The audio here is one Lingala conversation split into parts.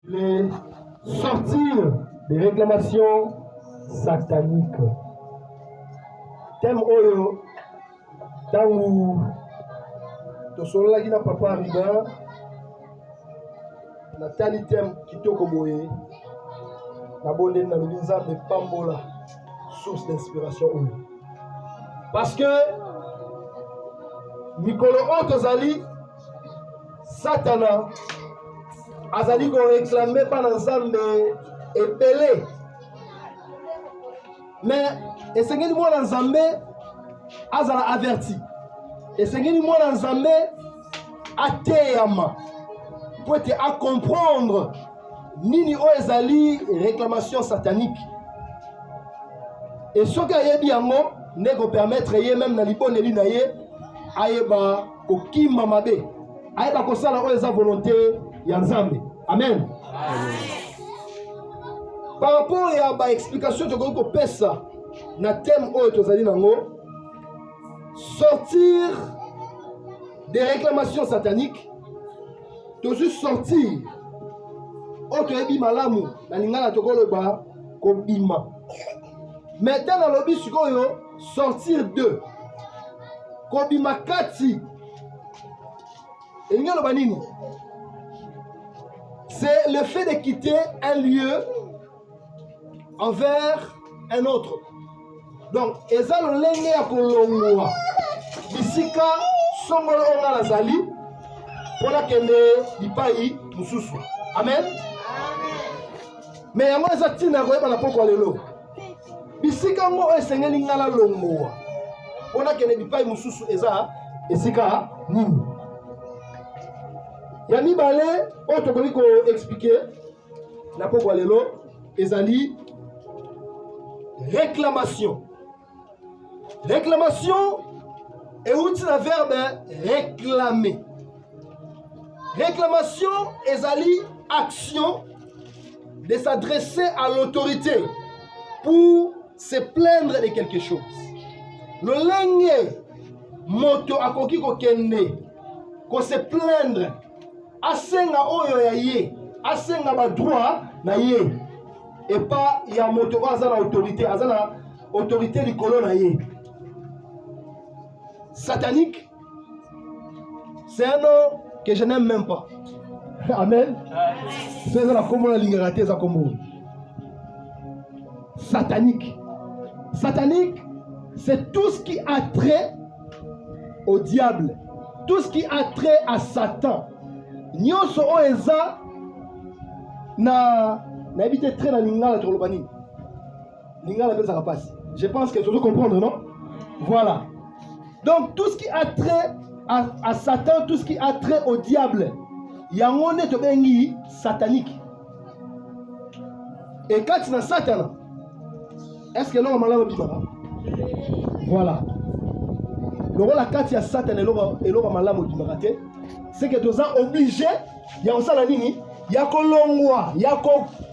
les sortir des réclamations sataniques. Thème oyo tangu tosolola kina papa riba na tali thème kitoko boye na bonde na lobinza de pambola source d'inspiration oyo parce que mikolo otozali Satana azali ko réclamer par ensemble epelé mais esengeli mwana nzambe azala averti esengeli mwana nzambe ateyama pour être à comprendre nini o ezali réclamation satanique et soki ayebi yango nde ko permettre ye même na liboneli na ye ayeba kokima mabe ayeba kosala oyo eza volonté ya nzambe amen. Par rapport à ba explication tokoki kopesa na thème oyo tozali nango sortir des réclamations sataniques toujours sortir oyo toyebi malamu na lingala tokoloba kobima mais tana lobi sikoyo sortir de kobima kati elingi oloba nini? C'est le fait de quitter un lieu envers un autre. Donc, eza lolenge ya kolongwa bisika songolo onga nazali pona kende bipai mususu. Amen. Mais yango eza tina koyeba na poko lelo. Bisika ngo esengeli ngala longwa pona kende bipai mususu eza esika nini? Ya mibale oyo tokoki ko expliquer na poko lelo ezali réclamation. Réclamation est outil le verbe réclamer. Réclamation est action de s'adresser à l'autorité pour se plaindre de quelque chose. Le lenge moto akoki ko kende ko se plaindre asenga oyo ya ye asenga ba droit na ye et pas ya moto azana autorité azana autorité likolo na ye. Satanique, c'est un nom que je n'aime même pas. Amen. C'est la commune l'ingrate za komo. Satanique. Satanique, c'est tout ce qui a trait au diable, tout ce qui a trait à Satan. Nyoso oeza na habité très dans l'ingala sur le bani. L'ingala de sa passe. Je pense que tu dois comprendre, non? Voilà. Donc tout ce qui a trait à Satan, tout ce qui a trait au diable, yangone to bengi satanique. Et quand tu as Satan, est-ce que l'homme malade bimara? Voilà. Le rôle à quand il y a Satan et l'homme malade bimara, c'est que tu es obligé, il y a un salanini, il y a kolongwa, il y a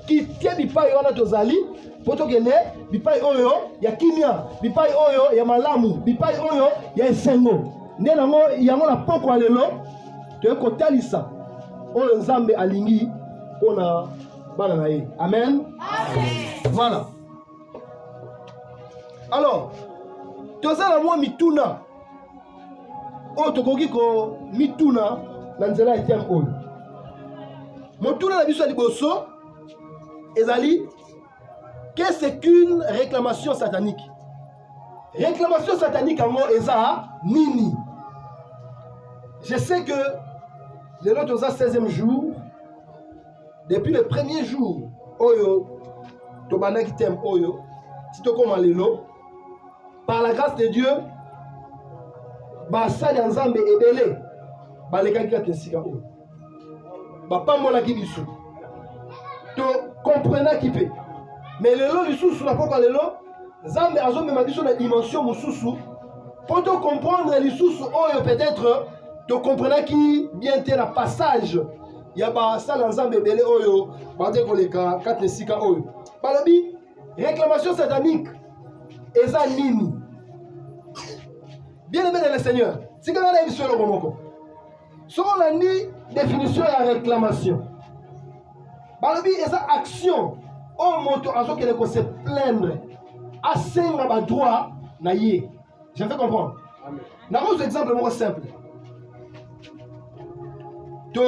quitter bipai wana tozali. Poto kene bipai oyo ya kimia bipai oyo ya malamu bipai oyo ya esengo nde nango yango na poko alelo to ekotalisa oyo nzambe alingi pona bana na ye. Amen. Voilà. Alors tozala mwa mituna oyo tokoki ko mituna na nzela etiam oyo motuna na biso ya liboso ezali qu'est-ce c'est qu'une réclamation satanique? Réclamation satanique en mot eza nini? Je sais que le nôtre au 16e jour, depuis le premier jour, oyo, tobana qui t'aime oyo, si tu comme lelo, par la grâce de Dieu, ba sali nzambe ebele, ba le kaki ka sika oyo. Ba pambola ki biso. To comprena ki pe. Mais le lot du sous la poka le lot, Zambe azo me m'a sur la dimension mususu. Pour te comprendre les sous oyo peut-être te comprenez qui bien te la passage. Ya ba sala Zambe belé oyo, ba te koleka 4 sika oyo. Balobi réclamation satanique. Eza nini? Bien aimé dans le Seigneur. Si quand on a émission le bomoko. Selon la ni définition de la réclamation. Balobi eza action o moto azokele ko se plaindre asenga ba droit na ye. Je fais comprendre. Amen. N'avons un exemple moins simple. To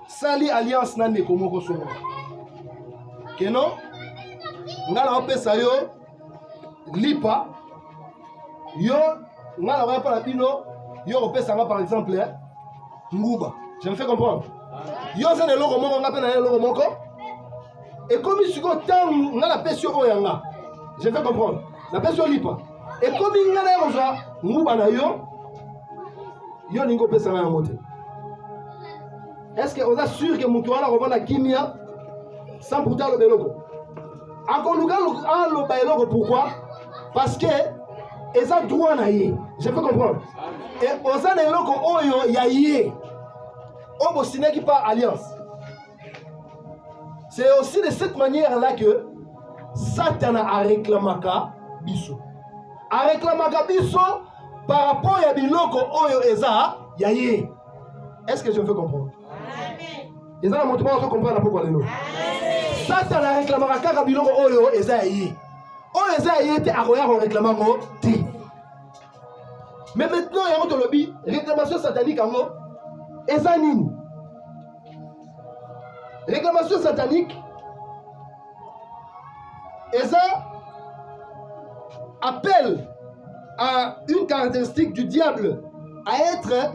sali alliance na ndeko moko songo. Keno ngala opesa yo lipa yo ngala va pa bino yo opesa nga par exemple nguba. Je me fais comprendre. Yo za ne logo moko ngapena ne logo moko. Et comme siko tam ngala pesi yo yanga. Je me fais comprendre. La pesi yo lipa. Et comme ngala yoza nguba na yo yo ningo pesa nga ngote. Est-ce que vous êtes sûr que mutu wana revend la kimia sans pourtant le beloko? Encore le beloko pourquoi? Parce que ils ont droit na ye. Je peux comprendre. Et aux années loko oyo ya ye. Obo signe qui par alliance. C'est aussi de cette manière-là que Satan a réclamaka biso. A réclamaka biso par rapport à biloko oyo eza ya ye. Est-ce que je me fais comprendre? Ils ont montré à comprendre pourquoi les noms. Satan a réclamé à Kaka Biloko Oyo Ezaïe. Oyo Ezaïe était à Roya en réclamant T. Mais maintenant, il y a un lobby, réclamation satanique en mot. Ezanine. Réclamation satanique. Eza appelle à une caractéristique du diable à être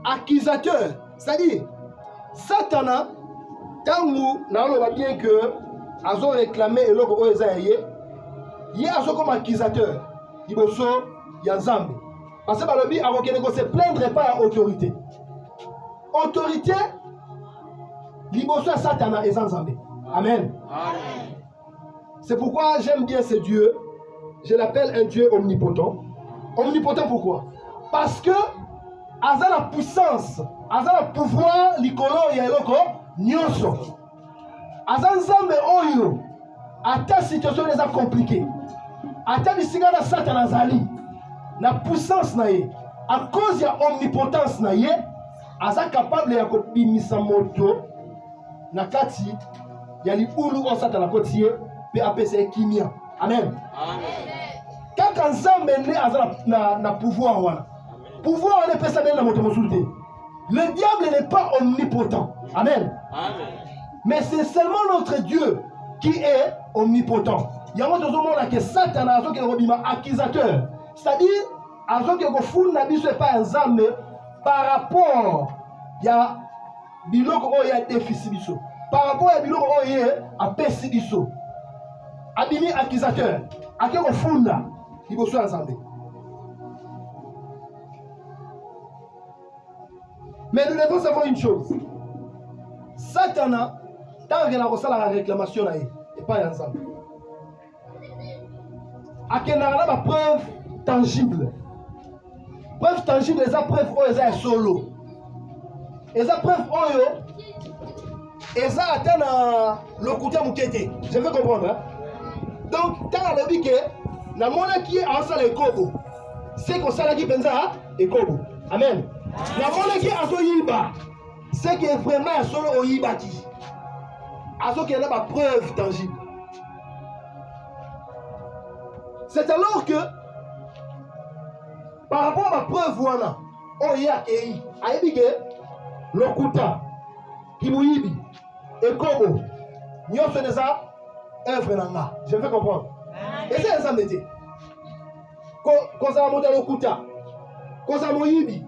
accusateur. C'est-à-dire, Satana, tangu naoloba bien que azo réclamé eloko oyo eza ye, ye azo comme accusateur liboso ya Nzambe. Parce que balobi akokende ko se plaindre pas à autorité. Autorité liboso ya Satana eza Nzambe. Amen. Amen. C'est pourquoi j'aime bien ce Dieu. Je l'appelle un Dieu omnipotent. Omnipotent pourquoi? Parce que aza la puissance, aza la pouvoir likolo ya eloko nyonso. Aza Nzambe oyo ata situation eza compliquée. Ata bisinga na Satan azali na puissance na ye. À cause ya omnipotence na ye, aza capable ya kobimisa moto na kati ya libulu o Satan akoti ye pe apesa kimia. Amen. Amen. Kaka Nzambe ne aza na pouvoir wana. Pouvoir on est pas bien dans notre consulté. Le diable n'est pas omnipotent. Amen. Amen. Mais c'est seulement notre Dieu qui est omnipotent. Il y a un autre monde que Satan a un accusateur. C'est-à-dire, azo ke ko funda biso pas un Nzambe par rapport ya biloko o ya déficit biso. Par rapport ya biloko o ya apesi biso. Abimi accusateur. Ake ko funda liboso ya Nzambe. Mais nous devons savoir une chose. Satan, tant qu'il a reçu la réclamation, et pas ensemble. À quel a la preuve tangible. Preuve tangible, les preuves, ils sont solo. Les preuves, ils sont atteints le côté moukété. Je veux comprendre. Hein? Donc, tant que le bique, la monnaie qui est en salle et kobo, c'est qu'on s'en a dit pensa et kobo. Amen. La monnaie qui est en yiba, c'est que vraiment solo au yibati. À ce qu'il y a la preuve tangible. C'est alors que, par rapport à la preuve, voilà, on y a qui a ébiqué le kuta, kimuibi, et kobo, nous sommes déjà œuvre nanga. Je vais comprendre. Et c'est ça, métier. Quand ça a monté le kuta, quand ça a moyibi,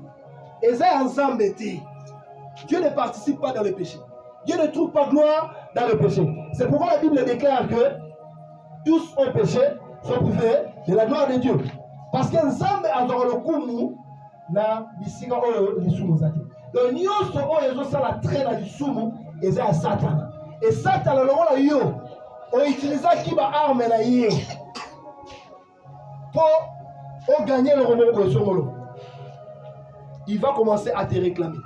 et ça ensemble été. Dieu ne participe pas dans le péché. Dieu ne trouve pas gloire dans le péché. C'est pourquoi la Bible déclare que tous ont péché, sont privés de la gloire de Dieu. Parce que Nzambe a le kumu na bisika oyo lisumu zaki. Donc nyonso oyo ezosala traîne na lisumu eza ya Satan. Et Satan le rôle yo on utilise qui ba arme na ye pour gagner le roman sur molo. Il va commencer à te réclamer.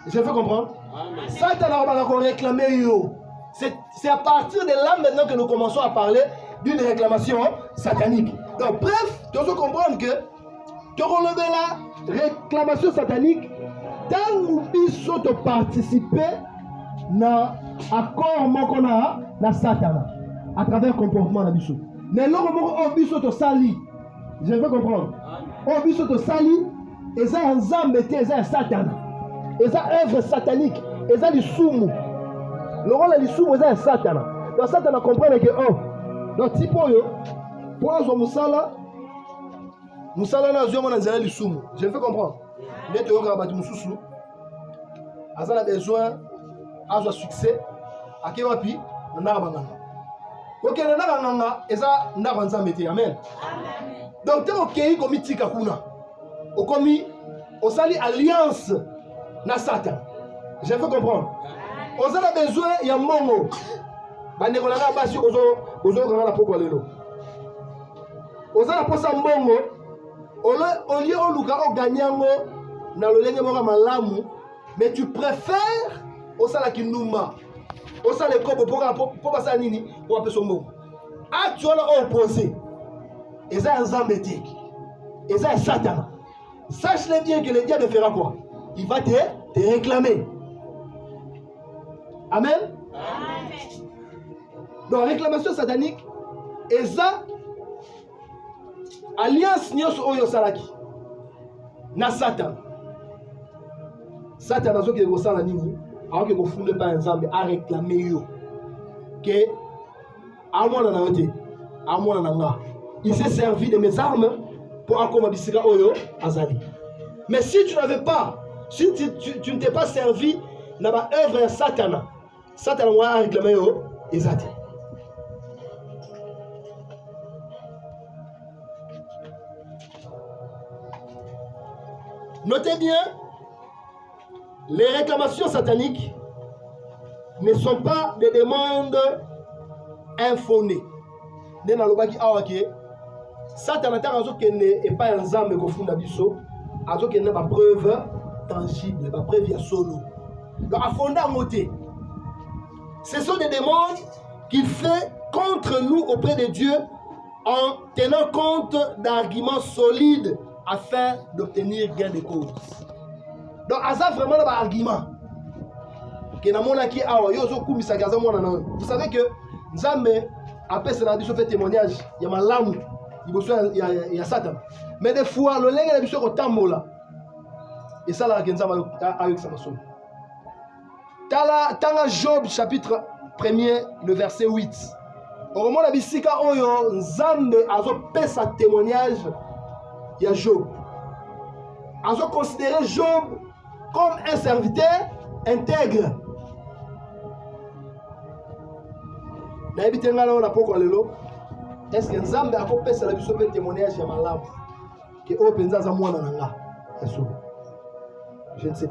Je veux comprendre? Amen. Satan va réclamer yo. C'est à partir de là maintenant que nous commençons à parler d'une réclamation satanique. Donc bref, tu dois comprendre que tu relever la réclamation satanique, tant que nous participer na accord moko na Satana à travers comportement na biso. Mais loko moko o biso to sali, je veux comprendre. O biso to sali, eza nzambe te, eza Satana. Eza œuvre satanique, eza lisumu. Loko la lisumu eza Satana. Donc Satana comprend que oh, donc tipo yo pour azo musala na zo mona nzela lisumu. Je veux comprendre. Neto yo ka bati mususu. Azala besoin azo succès ake wapi na banganga. OK na banganga eza ndako nzambe te. Amen. Donc te okei komi tika kuna. Okomi osali alliance na Satan. Je veux comprendre. Ozala besoin ya mbongo. Bande ko na basi ozo kanga na poko lelo. Ozala posa mbongo olie oluka o ganyango na lolenge moko malamu. Mais tu préfères osala kinuma, osala kobo pour passer nini pour appeler son mot. Actuellement opposé, eza nzambe te, eza Satan. Sache-le bien que le diable fera quoi? Il va te réclamer. Amen. Amen. Donc réclamation satanique, eza alliance nyoso oyo salaki na Satan. Satan a dit que la nini, alors que vous fondez pas ensemble à réclamer yo que à moi na il s'est servi de mes armes pour encore bisika oyo azali. Mais si tu n'avais pas, si tu ne t'es pas servi na ba œuvre Satan, Satan va réclamer yo ezati. Notez bien, les réclamations sataniques ne sont pas des demandes infondées. Satan n'est pas un zame confunda biso, azoke n'a pas preuve tangible, pas preuve ya solo. Donc à fonder moté. Ce sont des demandes qu'il fait contre nous auprès de Dieu en tenant compte d'arguments solides afin d'obtenir gain de cause. Donc, ça vraiment un argument. Vous savez que Nzambe, après cela, il fait témoignage. Il y a malamu, il y a Satan. Mais des fois, le lingue est au tamola. Et ça, là, Nzambe avec sa maçon. Tala Job, chapitre 1er, le verset 8. Au moment où Bisika Oyo, Nzambe a fait sa témoignage. Il y a Job. A considéré Job comme un serviteur intègre. Est-ce que Nzambe a coupé sa vie sur le témoignage de Malam? Que Openza Zamouana Nanga. Je ne sais pas.